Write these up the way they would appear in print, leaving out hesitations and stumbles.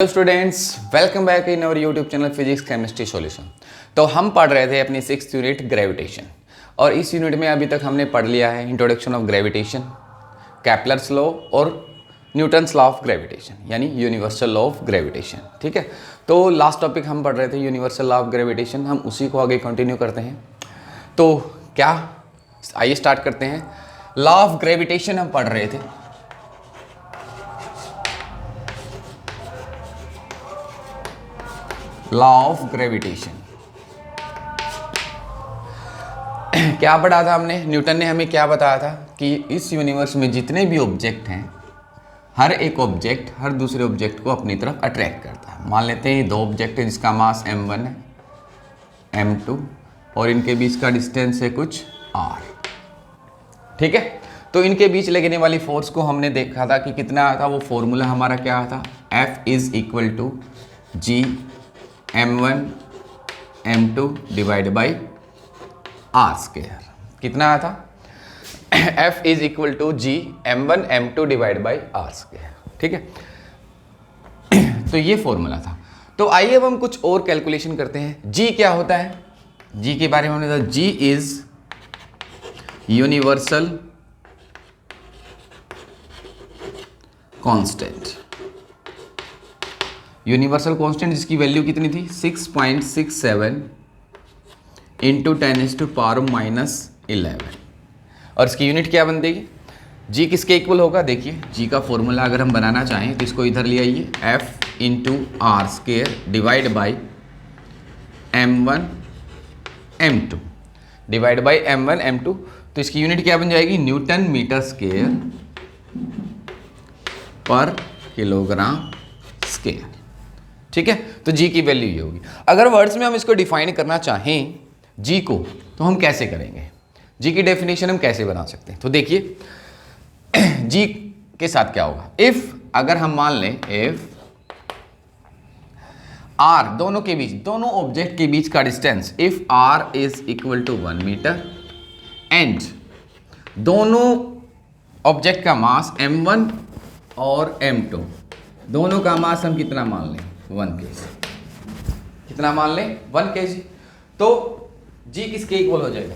Hello students, welcome back in our YouTube channel physics chemistry solution. तो हम पढ़ रहे थे अपनी 6th यूनिट ग्रेविटेशन, और इस यूनिट में अभी तक हमने पढ़ लिया है introduction of gravitation, Kepler's law और न्यूटन्स लॉ ऑफ ग्रेविटेशन, यानी यूनिवर्सल लॉ ऑफ ग्रेविटेशन। ठीक है, तो लास्ट टॉपिक हम पढ़ रहे थे यूनिवर्सल लॉ ऑफ ग्रेविटेशन, हम उसी को आगे कंटिन्यू करते हैं। तो क्या, आइए स्टार्ट करते हैं। लॉ ऑफ ग्रेविटेशन हम पढ़ रहे थे। लॉ ऑफ ग्रेविटेशन क्या पढ़ा था हमने? न्यूटन ने हमें क्या बताया था कि इस यूनिवर्स में जितने भी ऑब्जेक्ट हैं, हर एक ऑब्जेक्ट हर दूसरे ऑब्जेक्ट को अपनी तरफ अट्रैक्ट करता है। मान लेते हैं दो ऑब्जेक्ट है जिसका मास m1 है, m2, और इनके बीच का डिस्टेंस है कुछ r। ठीक है, तो इनके बीच लगने वाली फोर्स को हमने देखा था कि कितना आया था। वो फॉर्मूला हमारा क्या था? F is equal to G m1 m2 divide by r square. कितना आया था? F is equal to G m1 m2 divide by r square. ठीक है, तो ये फॉर्मूला था। तो आइए अब हम कुछ और कैलकुलेशन करते हैं। G क्या होता है? G के बारे में हमने बताया, G is universal constant. Universal constant जिसकी वैल्यू कितनी थी? 6.67 इंटू 10⁻⁻11। और इसकी यूनिट क्या बन देगी? जी किसके इक्वल होगा? देखिए, जी का फॉर्मूला अगर हम बनाना चाहें तो इसको इधर ले आइए, F into r square divide by m1 m2 divide by m1 m2। तो इसकी यूनिट क्या बन जाएगी? न्यूटन मीटर स्क्वेयर पर किलोग्राम स्क्वेयर। ठीक है, तो जी की वैल्यू ये होगी। अगर वर्ड्स में हम इसको डिफाइन करना चाहें जी को, तो हम कैसे करेंगे? जी की डेफिनेशन हम कैसे बना सकते हैं? तो देखिए, जी के साथ क्या होगा? इफ, अगर हम मान लें इफ आर, दोनों के बीच, दोनों ऑब्जेक्ट के बीच का distance, if r is equal to 1 metre and दोनों ऑब्जेक्ट का मास m1 और m2, दोनों का मास हम कितना मान लें? 1 kg। कितना मान लें? 1 kg। तो g किसके इक्वल हो जाएगा?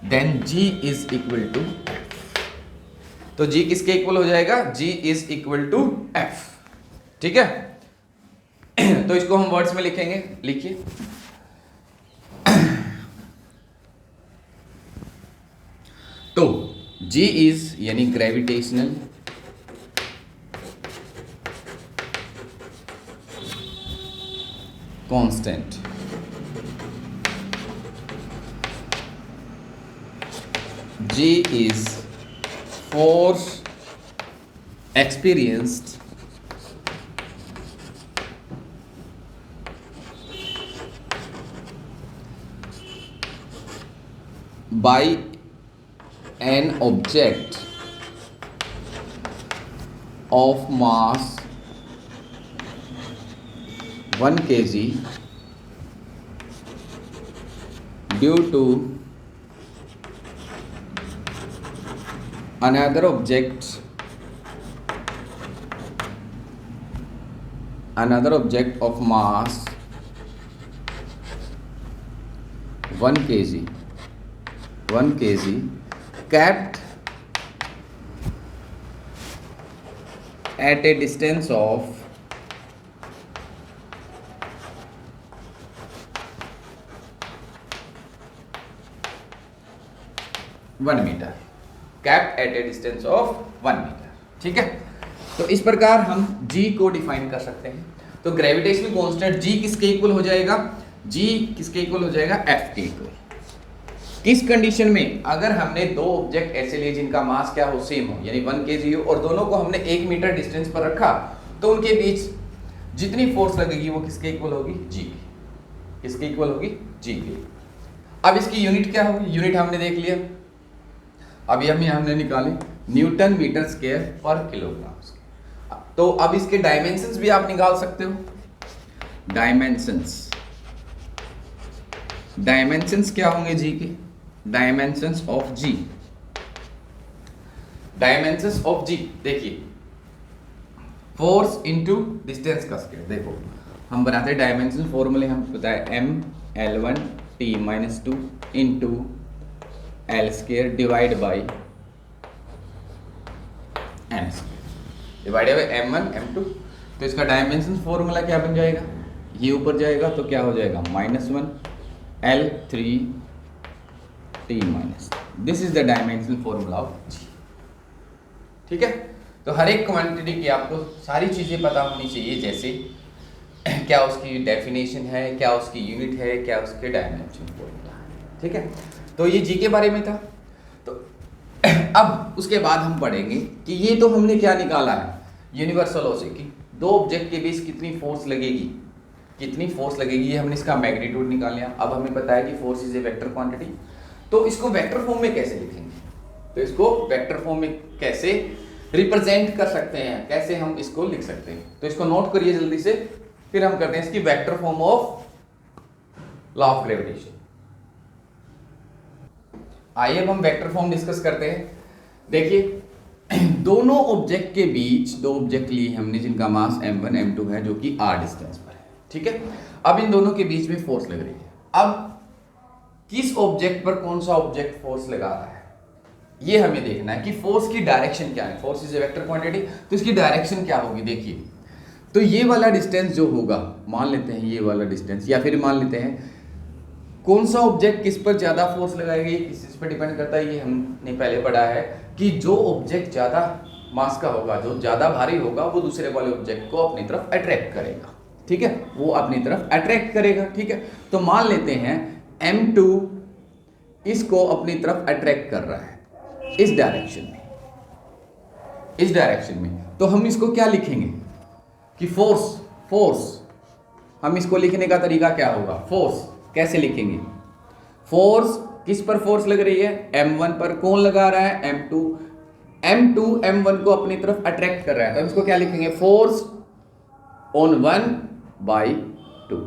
Then g is equal to f। तो g किसके इक्वल हो जाएगा? g is equal to f। ठीक है, तो इसको हम वर्ड्स में लिखेंगे। लिखिए, तो g इज यानी gravitational constant, g is force experienced by an object of mass 1 kg due to another object of mass 1 kg kept at a distance of 1 metre, kept at a distance of 1 metre. ठीक है, तो इस प्रकार हम g को define कर सकते हैं। तो ग्रेविटेशनल कांस्टेंट g किसके इक्वल हो जाएगा? g किसके इक्वल हो जाएगा? f के इक्वल। किस कंडीशन में? अगर हमने दो ऑब्जेक्ट ऐसे लिए जिनका मास क्या हो? सेम हो, यानी 1 kg हो, और दोनों को हमने 1 मीटर डिस्टेंस पर रखा, तो उनके बीच जितनी फोर्स लगेगी वो किसके इक्वल होगी? g की। किसके इक्वल होगी? g की। अब इसकी यूनिट क्या होगी? यूनिट हमने देख लिया, अभी हमने निकाले न्यूटन मीटर स्क्वायर पर किलोग्राम। तो अब इसके डायमेंशंस भी आप निकाल सकते हो। डायमेंशंस क्या होंगे जी के? Dimensions of G, dimensions of G देखिए, फोर्स इंटू डिस्टेंस का स्क्वायर। देखो हम बनाते हैं डायमेंशन फॉर्मूले, हम पता है m_l1t-2 into L square divide by m square divided by m1 m2। तो इसका डायमेंशन फॉर्मूला क्या बन जाएगा, ये ऊपर जाएगा तो क्या हो जाएगा -1 L3t-, this is the dimensional formula of G। ठीक है, तो हर एक क्वांटिटी की आपको सारी चीज़ें पता होनी चाहिए, जैसे क्या उसकी डेफिनेशन है, क्या उसकी यूनिट है, क्या उसके डायमेंशन फॉर्मूला है। ठीक है, तो ये जी के बारे में था। तो अब उसके बाद हम पढ़ेंगे कि ये तो हमने क्या निकाला है, यूनिवर्सल लॉ से कि दो ऑब्जेक्ट के बीच कितनी फोर्स लगेगी, ये हमने इसका मैग्नीट्यूड निकाल लिया। अब हमें पता है कि force is a vector quantity, तो इसको वेक्टर फॉर्म में कैसे लिखेंगे, तो इसको वेक्टर फॉर्म में कैसे रिप्रेजेंट कर सकते हैं, कैसे हम इसको लिख सकते हैं, तो इसको नोट करिए जल्दी से, फिर हम करते हैं इसकी vector form of law of gravitation. आइए अब हम वेक्टर फॉर्म डिस्कस करते हैं। देखिए दोनों ऑब्जेक्ट के बीच, दो ऑब्जेक्ट लिए हमने जिनका मास m1 m2 है, जो कि r डिस्टेंस पर है। ठीक है, अब इन दोनों के बीच में फोर्स लग रही है। अब किस ऑब्जेक्ट पर कौन सा ऑब्जेक्ट फोर्स लगा रहा है, ये हमें देखना है कि फोर्स की डायरेक्शन क्या है। Force is a vector quantity, तो इसकी डायरेक्शन क्या होगी। देखिए तो ये वाला डिस्टेंस जो होगा, मान लेते हैं ये वाला डिस्टेंस, या फिर मान लेते हैं कौन सा ऑब्जेक्ट किस पर ज्यादा फोर्स लगाएगा, ये किस चीज पर डिपेंड करता है। ये हमने पहले पढ़ा है कि जो ऑब्जेक्ट ज्यादा मास का होगा, जो ज्यादा भारी होगा, वो दूसरे वाले ऑब्जेक्ट को अपनी तरफ अट्रैक्ट करेगा। ठीक है, वो अपनी तरफ अट्रैक्ट करेगा। ठीक है, तो मान लेते हैं m2 इसको अपनी तरफ अट्रैक्ट कर रहा है इस डायरेक्शन में, तो हम इसको क्या लिखेंगे कि फोर्स हम इसको लिखने का तरीका क्या होगा, फोर्स कैसे लिखेंगे। फोर्स किस पर फोर्स लग रही है, m1 पर। कौन लगा रहा है, m2 m1 को अपनी तरफ अट्रैक्ट कर रहा है, तो हम इसको क्या लिखेंगे, फोर्स ऑन 1/2।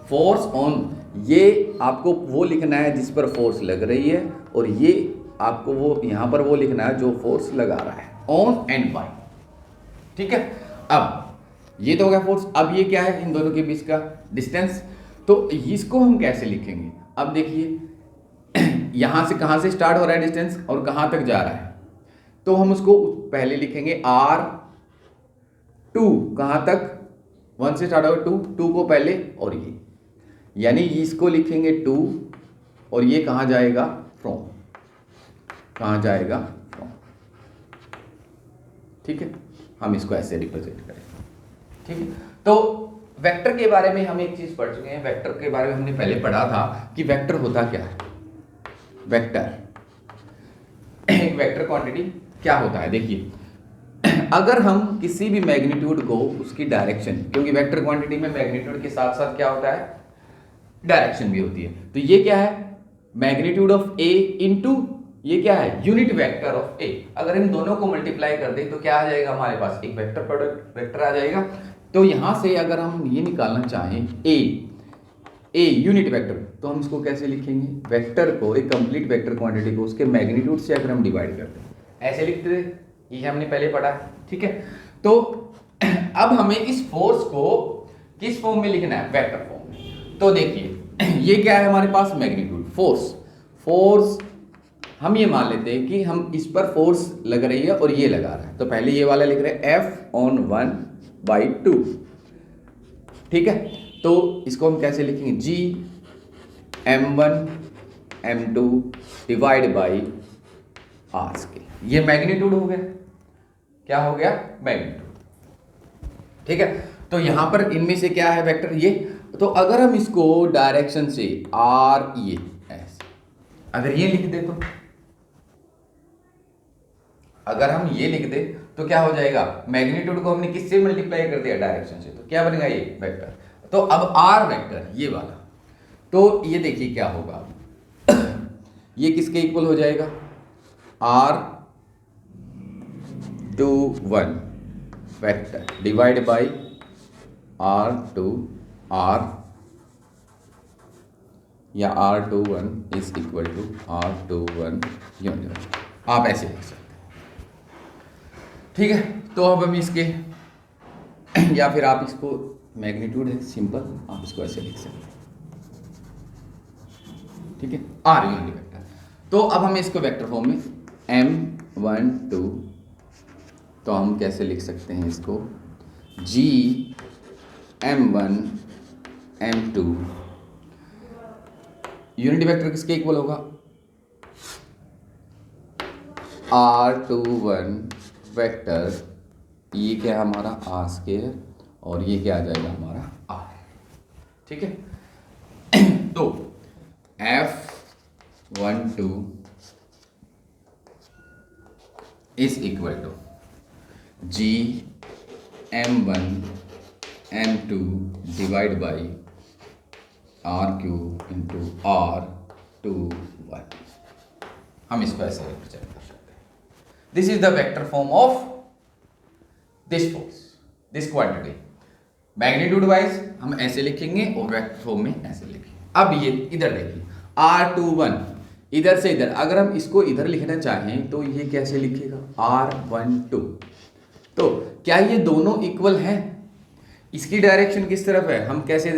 फोर्स ऑन, ये आपको वो लिखना है जिस पर फोर्स लग रही है, और ये आपको वो यहां पर वो लिखना है जो फोर्स लगा रहा है, ऑन एंड बाय। ठीक है, अब ये तो हो गया फोर्स। अब ये क्या है, इन दोनों के बीच का डिस्टेंस, तो इसको हम कैसे लिखेंगे। अब देखिए यहां से कहां से स्टार्ट हो रहा है डिस्टेंस और कहां तक जा रहा है, तो हम उसको पहले लिखेंगे r2, कहां तक, 1 से स्टार्ट होगा 2 को पहले, और ये यानी इसको लिखेंगे 2, और ये कहां जाएगा, फ्रॉम, कहां जाएगा, फ्रॉम। ठीक है, हम इसको ऐसे रिप्रेजेंट करें। ठीक है, तो वेक्टर के बारे में हम एक चीज पढ़ चुके हैं। वेक्टर के बारे में हमने पहले पढ़ा था कि वेक्टर होता क्या है। एक वेक्टर क्वांटिटी क्या होता है, देखिए अगर हम किसी भी मैग्नीट्यूड को उसकी डायरेक्शन, क्योंकि वेक्टर क्वांटिटी में मैग्नीट्यूड के साथ साथ क्या होता है, डायरेक्शन भी होती है, तो ये क्या है, मैग्नीट्यूड ऑफ ए इंटू ये क्या है, यूनिट वेक्टर ऑफ ए। अगर इन दोनों को मल्टीप्लाई कर दें तो क्या आ जाएगा, हमारे पास एक वेक्टर प्रोडक्ट वेक्टर आ जाएगा। तो यहां से अगर हम ये निकालना चाहें ए यूनिट वेक्टर, तो हम इसको कैसे लिखेंगे, वेक्टर को, एक कंप्लीट वेक्टर क्वांटिटी को उसके मैग्नीट्यूड से अगर हम डिवाइड करते हैं, ऐसे लिखते थे, ये हमने पहले पढ़ा है। ठीक है, तो अब हमें इस फोर्स को किस फॉर्म में लिखना है, वेक्टर फॉर्म में। तो देखिए ये क्या है हमारे पास, मैग्नीट्यूड, फोर्स हम ये मान लेते हैं कि हम इस पर फोर्स लग रही है और ये लगा रहा है, तो पहले ये वाला लिख रहे हैं F/1/2। ठीक है, तो इसको हम कैसे लिखेंगे, G m1 m2 divide by r scale. ये मैग्नीट्यूड हो गया, क्या हो गया, मैग्नीट्यूड। ठीक है, तो यहां पर इनमें से क्या है वेक्टर, ये। तो अगर हम इसको डायरेक्शन से r, ये ऐसे अगर ये लिख दे, तो अगर हम ये लिख दे तो क्या हो जाएगा, मैग्नीट्यूड को हमने किससे मल्टीप्लाई कर दिया, डायरेक्शन से, तो क्या बनेगा, ये वेक्टर। तो अब r वेक्टर ये वाला, तो ये देखिए क्या होगा ये किसके इक्वल हो जाएगा, r21 vector divide by r2r, या r21 is equal to r21 unit, आप ऐसे लिख सकते हैं। ठीक है, तो अब हम इसके या फिर आप इसको मैग्नीट्यूड है सिंपल, आप इसको ऐसे लिख सकते हैं, ठीक है, आर यूनिट वेक्टर। तो अब हम इसको वेक्टर फॉर्म में m1 2, तो हम कैसे लिख सकते हैं इसको, g m1 m2 unit vector किसके इक्वल होगा, r21 वेक्टर, ये क्या है हमारा r स्क्वायर, और ये क्या आ जाएगा हमारा r, ठीक है। तो f12 is equal to g m1 m2 divide by r³ into r21, हम इसको ऐसे रिप्रेजेंट कर सकते हैं। This is the vector form of this force, this quantity. Magnitude wise हम ऐसे लिखेंगे और वेक्टर फॉर्म में ऐसे लिखेंगे। अब ये इधर देखिए r21, इधर से इधर अगर हम इसको इधर लिखना चाहें तो ये कैसे लिखेगा r12। तो क्या ये दोनों इक्वल हैं, इसकी डायरेक्शन किस तरफ है, हम कैसे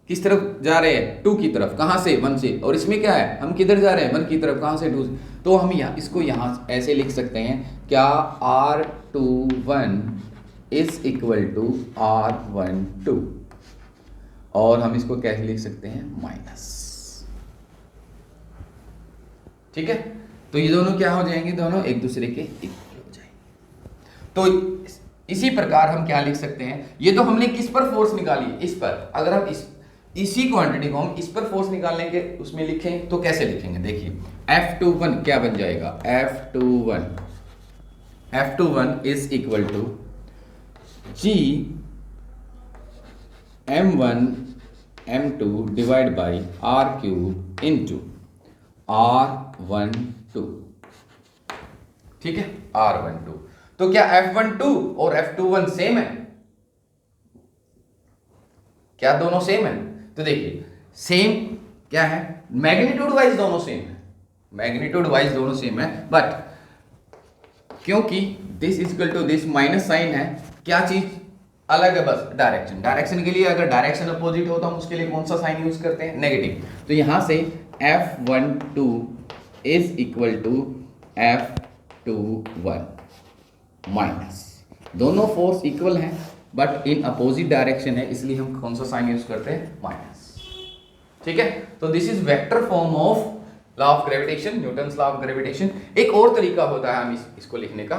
किस तरफ जा रहे हैं, 2 की तरफ, कहाँ से 1 से, और इसमें क्या है हम किधर जा रहे हैं 1 की तरफ, कहाँ से 2 से। तो हम इसको यहाँ ऐसे लिख सकते हैं, क्या r21 is equal to r12, और हम इसको कैसे लिख सकते हैं माइनस, ठीक है। तो ये दोनों क्या हो जाएंगे, दोनों एक दूसरे के इक्वल हो जाएंगे। तो इसी प्रकार हम क्या लिख सकते हैं, ये तो हमने किस पर फोर्स निकाली, इस पर, अगर हम इसी क्वांटिटी को हम इस पर फोर्स निकालने के उसमें लिखें तो कैसे लिखेंगे, देखिए F21 क्या बन जाएगा, F21 is equal to G m1 m2 divide by r³ into r12, ठीक है, r12। तो क्या F12 और F21 सेम है, क्या दोनों सेम है, तो देखिए सेम क्या है, मैग्नीट्यूड वाइज दोनों सेम है, मैग्नीट्यूड वाइज दोनों सेम है, बट क्योंकि this equal to this minus sign है, क्या चीज अलग है, बस डायरेक्शन। डायरेक्शन के लिए अगर डायरेक्शन अपोजिट हो तो हम उसके लिए कौन सा साइन यूज करते हैं, नेगेटिव। तो यहां से F12 is equal to F21 minus, दोनों फोर्स इक्वल हैं बट इन अपोजिट डायरेक्शन है, इसलिए हम कौन सा साइन यूज करते हैं, माइनस, ठीक है। तो this is vector form of law of gravitation, Newton's law of gravitation. एक और तरीका होता है हम इसको लिखने का,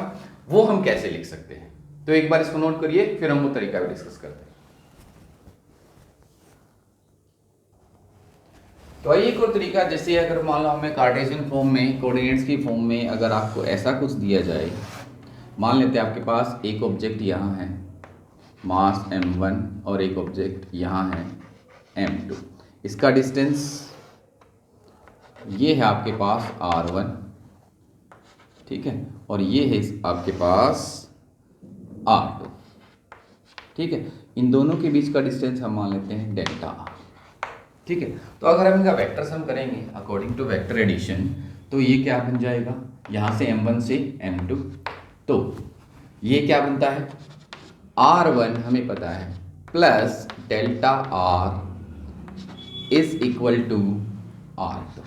वो हम कैसे लिख सकते हैं, तो एक बार इसको नोट करिए, फिर हम वो तरीका भी डिस्कस करते हैं। तो एक और तरीका, जैसे अगर मान लो हमें कार्टेशियन फॉर्म में, कोऑर्डिनेट्स की फॉर्म में अगर आपको ऐसा कुछ दिया जाए, मान लेते हैं आपके पास एक ऑब्जेक्ट यहाँ है मास m1 और एक ऑब्जेक्ट यहाँ है m2, इसका डिस्टेंस ये है आपके पास r1, ठीक है, और ये है आपके पास r2, ठीक है। इन दोनों के बीच का डिस्टेंस हम मान लेते हैं डेल्टा r, ठीक है। तो अगर हम इनका वेक्टर सम करेंगे अकॉर्डिंग टू वेक्टर एडिशन, तो ये क्या बन जाएगा, यहाँ से m1 से m2, तो ये क्या बनता है, r1 हमें पता है plus delta r is equal to r2,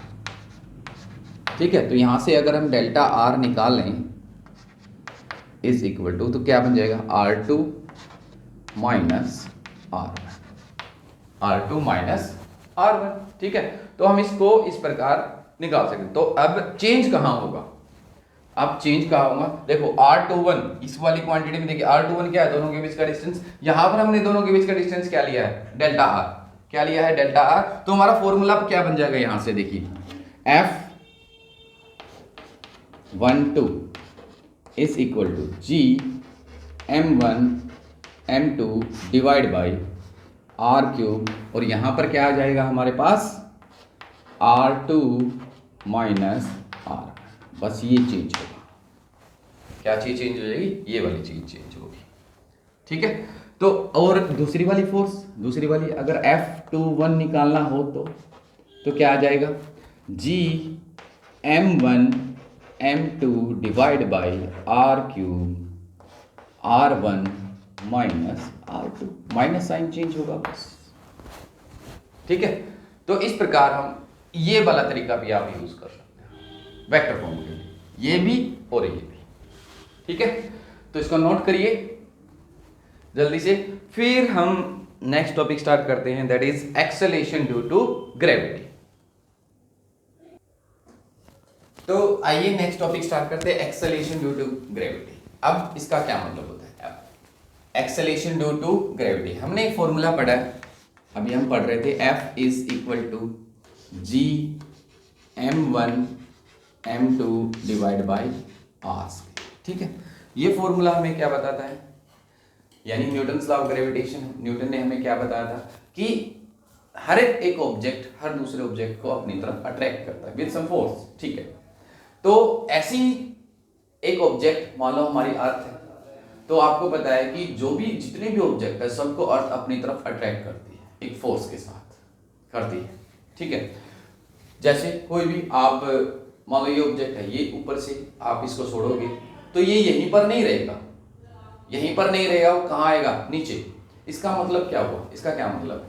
ठीक है। तो यहां से अगर हम डेल्टा r निकालें इज इक्वल टू, तो क्या बन जाएगा r2 minus r1 minus r1, ठीक है। तो हम इसको इस प्रकार निकाल सकते हैं। तो अब चेंज कहां होगा, अब चेंज कहां होगा, देखो r21 इस वाली क्वांटिटी में देखिए r21 क्या है, दोनों के बीच का डिस्टेंस, यहां पर हमने दोनों के बीच का डिस्टेंस क्या लिया है, डेल्टा r, क्या लिया है, डेल्टा r। तो हमारा फॉर्मूला क्या बन जाएगा, यहां से देखिए F12 is equal to G m1 m2 divide by r³, और यहां पर क्या आ जाएगा हमारे पास r2 माइनस r, बस ये चेंज होगा, क्या चीज चेंज हो जाएगी, ये वाली चीज चेंज होगी, ठीक है। तो और दूसरी वाली फोर्स, दूसरी वाली अगर F21 निकालना हो तो क्या आ जाएगा, G m1 m2 divide by r³ r1 minus R2, minus sign change होगा बस। ठीक है, तो इस प्रकार हम ये वाला तरीका भी आप यूज कर सकते हैं वेक्टर फॉर्म के लिए, ये भी और ये भी। ठीक है, तो इसको नोट करिए जल्दी से। फिर हम नेक्स्ट टॉपिक स्टार्ट करते हैं, that is acceleration due to gravity. तो आइए नेक्स्ट टॉपिक स्टार्ट करते हैं, एक्सेलेरेशन ड्यू टू ग्रेविटी। अब इसका क्या मतलब होता है? एक्सेलेरेशन ड्यू टू ग्रेविटी, हमने एक फॉर्मूला पढ़ा है, अभी हम पढ़ रहे थे, F is equal to G m1 m2 divide by r। ठीक है, ये फॉर्मूला हमें क्या बताता है, यानी Newton's law of gravitation, Newton ने हमें क्या बताया था कि हर एक ऑब्जेक्ट हर दूसरे ऑब्जेक्ट को अपनी तरफ अट्रैक्ट करता है विद सम फोर्स। ठीक है, तो ऐसी एक ऑब्जेक्ट मान लो हमारी अर्थ है, तो आपको पता है कि जो भी जितने भी ऑब्जेक्ट है सबको अर्थ अपनी तरफ अट्रैक्ट करती है, एक फोर्स के साथ करती है। ठीक है, जैसे कोई भी आप मान लो ये ऑब्जेक्ट है, ये ऊपर से आप इसको छोड़ोगे तो ये यहीं पर नहीं रहेगा, यहीं पर नहीं रहेगा, वो कहाँ आएगा? नीचे। इसका मतलब क्या हुआ? इसका क्या मतलब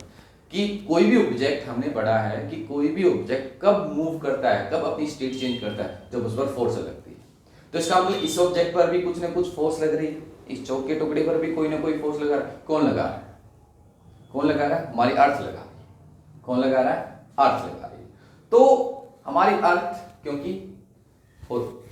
कि कोई भी ऑब्जेक्ट, हमने पढ़ा है कि कोई भी ऑब्जेक्ट कब मूव करता है, कब अपनी स्टेट चेंज करता है, जब उस पर फोर्स लगती है। तो इसका मतलब इस ऑब्जेक्ट पर भी कुछ ना कुछ फोर्स लग रही है, इस चौक के टुकड़े पर भी कोई ना कोई फोर्स लगा रहा है। कौन लगा रहा है? कौन लगा रहा है? हमारी अर्थ लगा रही है। कौन लगा रहा है? अर्थ लगा रही है। तो हमारी अर्थ, क्योंकि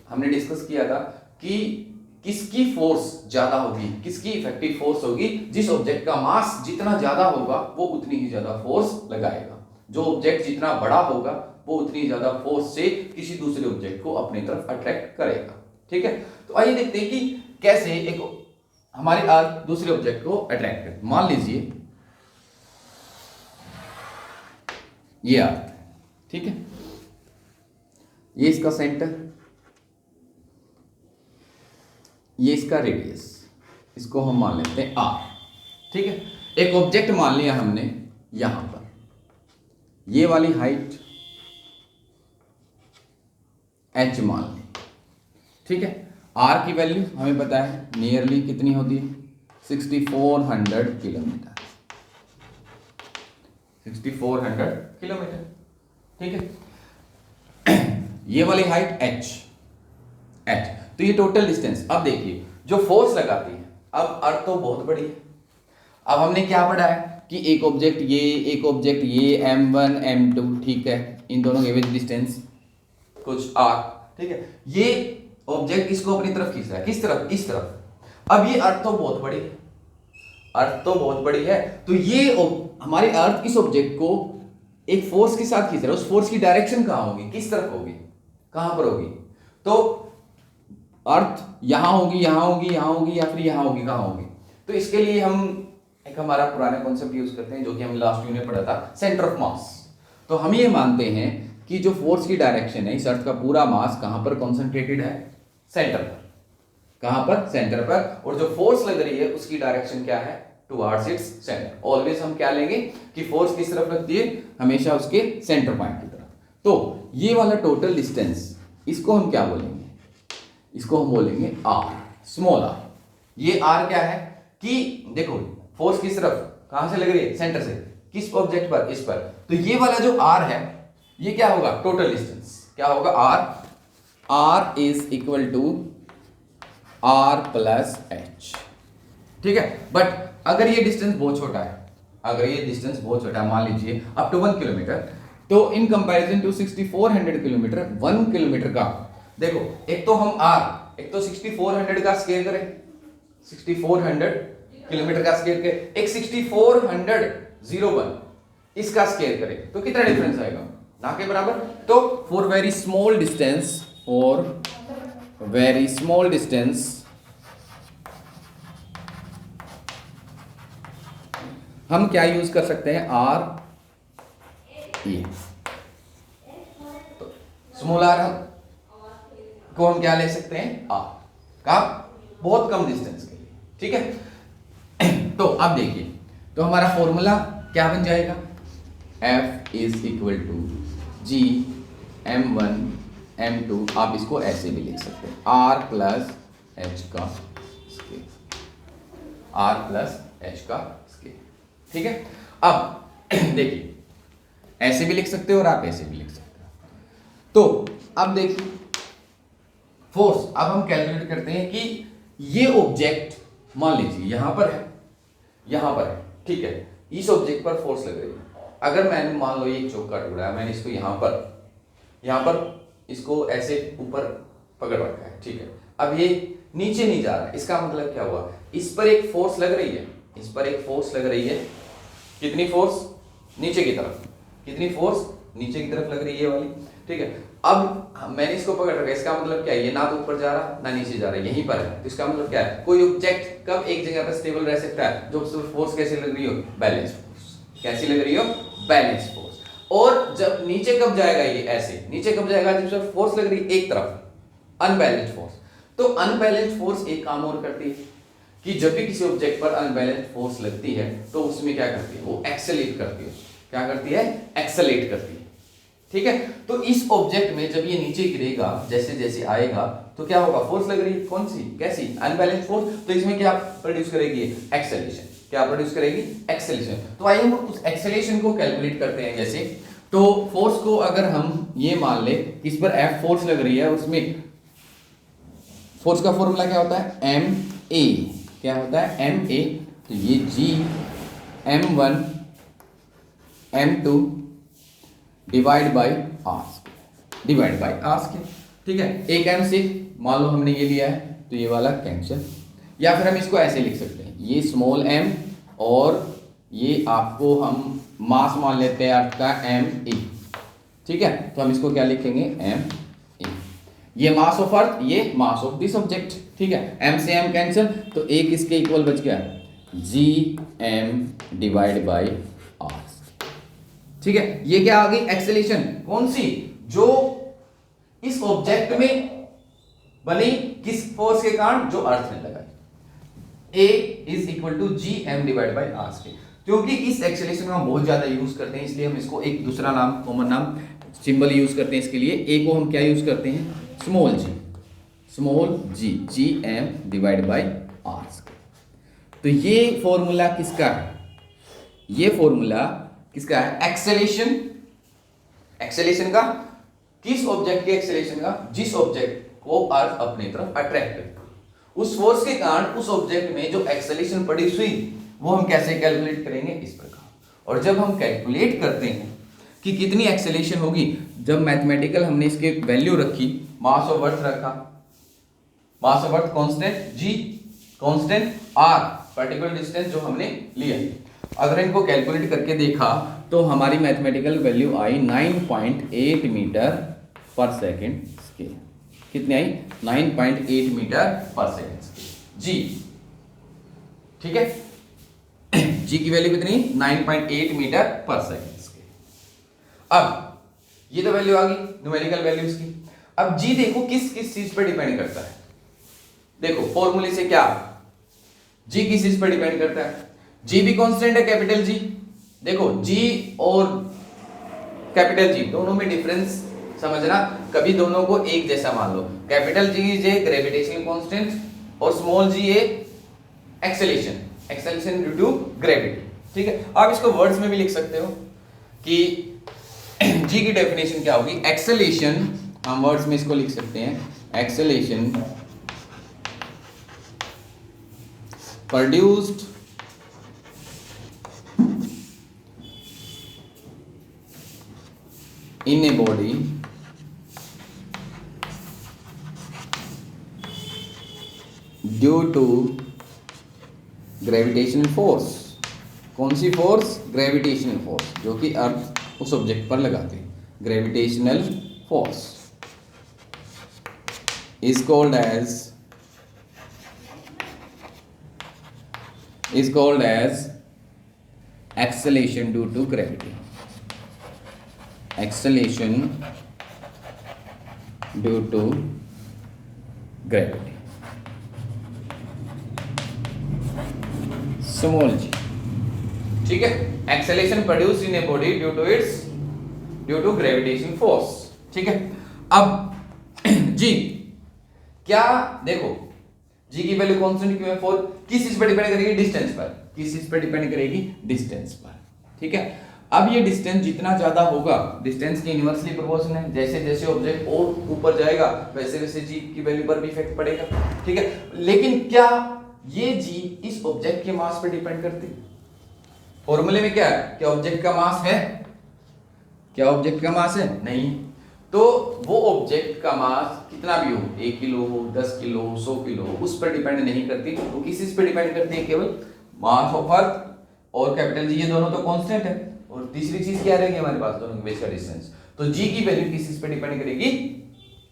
हमने डिस्कस किया था कि किसकी फोर्स ज्यादा होगी, किसकी इफेक्टिव फोर्स होगी, जिस ऑब्जेक्ट का मास जितना ज्यादा होगा वो उतनी ही ज्यादा फोर्स लगाएगा, जो ऑब्जेक्ट जितना बड़ा होगा वो उतनी ज्यादा फोर्स से किसी दूसरे ऑब्जेक्ट को अपनी तरफ अट्रैक्ट करेगा। ठीक है, तो आइए देखते हैं कि कैसे एक हमारी अर्थ दूसरे ऑब्जेक्ट को अट्रैक्ट करती। मान लीजिए ये अर्थ, ठीक है, ये इसका सेंटर, ये इसका रेडियस, इसको हम मान लेते हैं R। ठीक है, एक ऑब्जेक्ट मान लिया हमने यहां पर, ये वाली हाइट h मान ली। ठीक है, R की वैल्यू हमें पता है नियरली कितनी होती है, 6400 किलोमीटर, 6400 किलोमीटर। ठीक है, ये वाली हाइट h, तो ये टोटल डिस्टेंस। अब देखिए जो फोर्स लगाती है, अब अर्थ तो बहुत बड़ी है। अब हमने क्या पढ़ा है कि एक ऑब्जेक्ट ये m1 m2, ठीक है, इन दोनों के बीच डिस्टेंस कुछ r। ठीक है, ये ऑब्जेक्ट इसको अपनी तरफ खींच रहा है, किस तरफ? इस तरफ। अब ये अर्थ तो बहुत बड़ी है, अर्थ तो बहुत बड़ी है, तो ये हमारी अर्थ इस ऑब्जेक्ट को एक फोर्स के साथ खींच रहा है। उस फोर्स की डायरेक्शन कहां होगी, किस तरफ होगी, कहां पर होगी? तो अर्थ यहां होगी, यहां होगी, यहां होगी, या फिर यहां होगी, कहां होगी? तो इसके लिए हम एक हमारा पुराना कॉन्सेप्ट यूज करते हैं, जो कि हम लास्ट यूनिट पढ़ा था, सेंटर ऑफ मास। तो हम ये मानते हैं कि जो फोर्स की डायरेक्शन है, इस अर्थ का पूरा मास कहां पर कॉन्सेंट्रेटेड है? सेंटर पर। कहां पर? सेंटर पर। और जो फोर्स लग रही है उसकी डायरेक्शन क्या है? Towards its centre. ऑलवेज हम क्या लेंगे कि फोर्स किस तरफ लगती है? हमेशा उसके सेंटर पॉइंट की तरफ। तो ये वाला टोटल डिस्टेंस, इसको हम क्या बोलेंगे? इसको हम बोलेंगे r, स्मॉल r। ये r क्या है कि देखो फोर्स किस तरफ, कहां से लग रही है? सेंटर से। किस ऑब्जेक्ट पर? इस पर। तो ये वाला जो r है, ये क्या होगा? Total distance. क्या होगा? r is equal to r plus h। ठीक है, बट अगर ये डिस्टेंस बहुत छोटा है, अगर ये डिस्टेंस बहुत छोटा है, मान लीजिए अप टू 1 किलोमीटर, तो in comparison to 6400 kilometre, 1 kilometre का, देखो एक तो हम एक तो 6400 का स्केयर करें, 6400 किलोमीटर का स्केयर करें, एक 6401 इसका स्केयर करें, तो कितना डिफरेंस आएगा? ना के बराबर। तो फॉर वेरी स्मॉल डिस्टेंस, हम क्या यूज कर सकते हैं? ये तो स्मॉल r को हम क्या ले सकते हैं? r का बहुत कम डिस्टेंस के लिए। ठीक है, तो अब देखिए, तो हमारा फॉर्मूला क्या बन जाएगा? F is equal to G m1 m2, आप इसको ऐसे भी लिख सकते हैं, r प्लस h का स्केयर। r प्लस h का स्केल। ठीक है, अब देखिए ऐसे भी लिख सकते हो और आप ऐसे भी लिख सकते हो। तो अब देखिए फोर्स, अब हम कैलकुलेट करते हैं कि ये ऑब्जेक्ट मान लीजिए यहां पर है, यहां पर है, ठीक है, इस ऑब्जेक्ट पर फोर्स लग रही है। अगर मैंने मान लो ये एक चौक का टुकड़ा है, मैंने इसको यहां पर इसको ऐसे ऊपर पकड़ रखा है, ठीक है, अब ये नीचे नहीं जा रहा है, इसका मतलब क्या हुआ, इस पर एक फोर्स लग रही है, इस पर एक फोर्स लग रही है, कितनी फोर्स, नीचे की तरफ, कितनी फोर्स नीचे की तरफ लग रही है ये वाली, ठीक है। अब मैंने इसको पकड़ रखा है, इसका मतलब क्या है, ये ना तो ऊपर जा रहा ना नीचे जा रहा, यहीं पर है, तो इसका मतलब क्या है, कोई ऑब्जेक्ट कब एक जगह पर स्टेबल रह सकता है, जो फोर्स कैसी लग रही हो, बैलेंस फोर्स, कैसी लग रही हो, बैलेंस फोर्स। और जब नीचे कब जाएगा, ये ऐसे नीचे कब जाएगा, जब फोर्स लग रही है एक तरफ, अनबैलेंस्ड फोर्स। तो अनबैलेंस्ड फोर्स एक काम और करती है कि जब भी किसी ऑब्जेक्ट पर अनबैलेंस्ड फोर्स लगती है तो उसमें क्या करती है, वो एक्सेलेरेट करती है, क्या करती है, एक्सेलेरेट करती है। ठीक है, तो इस ऑब्जेक्ट में जब ये नीचे गिरेगा, जैसे जैसे आएगा तो क्या होगा, फोर्स लग रही है, कौन सी, कैसी, अनबैलेंस्ड फोर्स, तो इसमें क्या प्रोड्यूस करेगी, एक्सेलेरेशन, क्या प्रोड्यूस करेगी, एक्सेलेरेशन। तो आइए हम उस एक्सेलेरेशन को कैलकुलेट करते हैं। जैसे तो फोर्स को अगर हम ये मान ले इस पर F फोर्स लग रही है, उसमें फोर्स का फॉर्मूला क्या होता है, एम ए, क्या होता है, एम ए, तो ये G m1 m2 divide by R, divide by R, ठीक है, एक m से मान लो हमने ये लिया है तो ये वाला कैंसिल, या फिर हम इसको ऐसे लिख सकते हैं, ये स्मॉल m और ये आपको हम मास मान लेते हैं अर्थ का एम ए, ठीक है, तो हम इसको क्या लिखेंगे, एम ए, ये मास ऑफ अर्थ, ये मास ऑफ दिस ऑब्जेक्ट, ठीक है, m से m कैंसिल, तो एक इसके इक्वल बच गया G M divide by R, ठीक है। ये क्या आ गई, एक्सेलेरेशन, कौन सी, जो इस ऑब्जेक्ट में बनी, किस फोर्स के कारण, जो अर्थ ने लगाई, A is equal to G M divide by R के। क्योंकि इस एक्सेलेरेशन को हम बहुत ज्यादा यूज करते हैं, इसलिए हम इसको एक दूसरा नाम, कॉमन नाम, सिंबल यूज करते हैं इसके लिए। ए को हम क्या यूज करते हैं, small G, G M divide by R. तो ये फॉर्मूला किसका है, ये फॉर्मूला किसका है, एक्सेलेरेशन, एक्सेलेरेशन का, किस ऑब्जेक्ट के एक्सेलेरेशन का, जिस ऑब्जेक्ट को अर्थ अपनी तरफ अट्रैक्ट करे, उस फोर्स के कारण उस ऑब्जेक्ट में जो एक्सेलेरेशन प्रोड्यूस हुई वो हम कैसे कैलकुलेट करेंगे, इस प्रकार। और जब हम कैलकुलेट करते हैं कि कितनी एक्सेलेरेशन होगी, जब मैथमेटिकल हमने इसके वैल्यू रखी, मास ऑफ अर्थ रखा, mass of earth constant G, constant R, particular distance जो हमने लिया, अगर इनको कैलकुलेट करके देखा तो हमारी मैथमेटिकल वैल्यू आई 9.8 मीटर पर सेकेंड स्केल, कितनी आई, 9.8 मीटर पर सेकेंड स्केल जी, ठीक है, जी की वैल्यू कितनी, 9.8 मीटर पर सेकेंड स्केल। अब ये तो वैल्यू आ गई न्यूमेरिकल वैल्यूज की। अब जी देखो किस किस चीज पर डिपेंड करता है, देखो फॉर्मूले से क्या, जी किस चीज पर डिपेंड करता है, जी भी कांस्टेंट है, कैपिटल जी, देखो जी और कैपिटल जी दोनों में डिफरेंस समझना, कभी दोनों को एक जैसा मान लो, capital G is a gravitational constant और small g a acceleration, acceleration due to gravity, ठीक है। आप इसको वर्ड्स में भी लिख सकते हो कि जी की डेफिनेशन क्या होगी, एक्सेलेरेशन, हम वर्ड्स में इसको लिख सकते हैं, acceleration produced in a body due to gravitational force, कौन सी फोर्स, ग्रेविटेशनल फोर्स, जो कि अर्थ उस ऑब्जेक्ट पर लगाते हैं, gravitational force is called as acceleration due to gravity, acceleration due to gravity, small g, ठीक है, acceleration produce in a body due to gravitation force, ठीक है। अब जी क्या, देखो जी की वैल्यू कांस्टेंट क्यों है 4, किस चीज पर डिपेंड करेगी? डिस्टेंस पर। किस चीज पर डिपेंड करेगी? डिस्टेंस पर। ठीक है, अब ये डिस्टेंस जितना ज्यादा होगा, डिस्टेंस की इनवर्सली प्रोपोर्शनल है, जैसे जैसे ऑब्जेक्ट और ऊपर जाएगा वैसे वैसे जी की वैल्यू पर भी इफेक्ट पड़ेगा। ठीक है, लेकिन क्या ये जी इस ऑब्जेक्ट के मास पर डिपेंड करती है? फॉर्मूले में क्या है? क्या ऑब्जेक्ट का मास है? क्या ऑब्जेक्ट का मास है? नहीं। तो वो ऑब्जेक्ट का मास कितना भी हो, 1 किलो हो, 10 किलो हो, 100 किलो हो, उस पर डिपेंड नहीं करती। वो किस चीज पर डिपेंड करती है? केवल मास ऑफ अर्थ और कैपिटल जी, ये दोनों तो कांस्टेंट है। और तीसरी चीज क्या रहेगी हमारे पास? दोनों के बीच का डिस्टेंस। तो जी की वैल्यू किस चीज पर डिपेंड करेगी?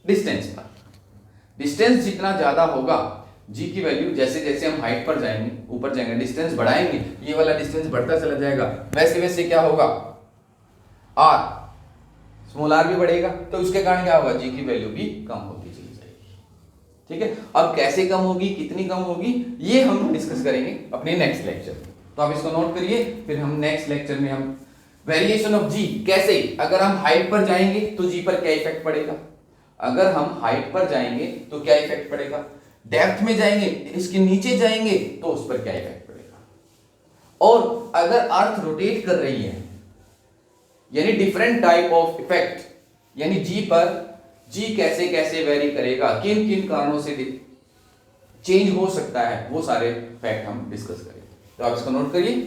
डिस्टेंस पर। डिस्टेंस जितना ज्यादा होगा, जी की वैल्यू, जैसे जैसे हम हाइट पर जाएंगे, ऊपर जाएंगे, डिस्टेंस बढ़ाएंगे, ये वाला डिस्टेंस बढ़ता चला जाएगा, वैसे वैसे क्या होगा? आर, स्मॉल आर भी बढ़ेगा, तो उसके कारण क्या होगा? जी की वैल्यू भी कम होती चली जाएगी। ठीक है, अब कैसे कम होगी, कितनी कम होगी, ये हम डिस्कस करेंगे अपने नेक्स्ट लेक्चर में। तो आप इसको नोट करिए, फिर हम नेक्स्ट लेक्चर में हम वेरिएशन ऑफ जी, कैसे, अगर हम हाइट पर जाएंगे तो जी पर क्या इफेक्ट पड़ेगा, अगर हम हाइट पर जाएंगे तो क्या इफेक्ट पड़ेगा, डेप्थ में जाएंगे, इसके नीचे जाएंगे तो उस पर क्या इफेक्ट पड़ेगा, और अगर अर्थ रोटेट कर रही है, यानी डिफरेंट टाइप ऑफ इफेक्ट, यानी जी पर जी कैसे कैसे वेरी करेगा, किन किन कारणों से चेंज हो सकता है, वो सारे फैक्ट हम डिस्कस करेंगे। तो आप इसको नोट करिए।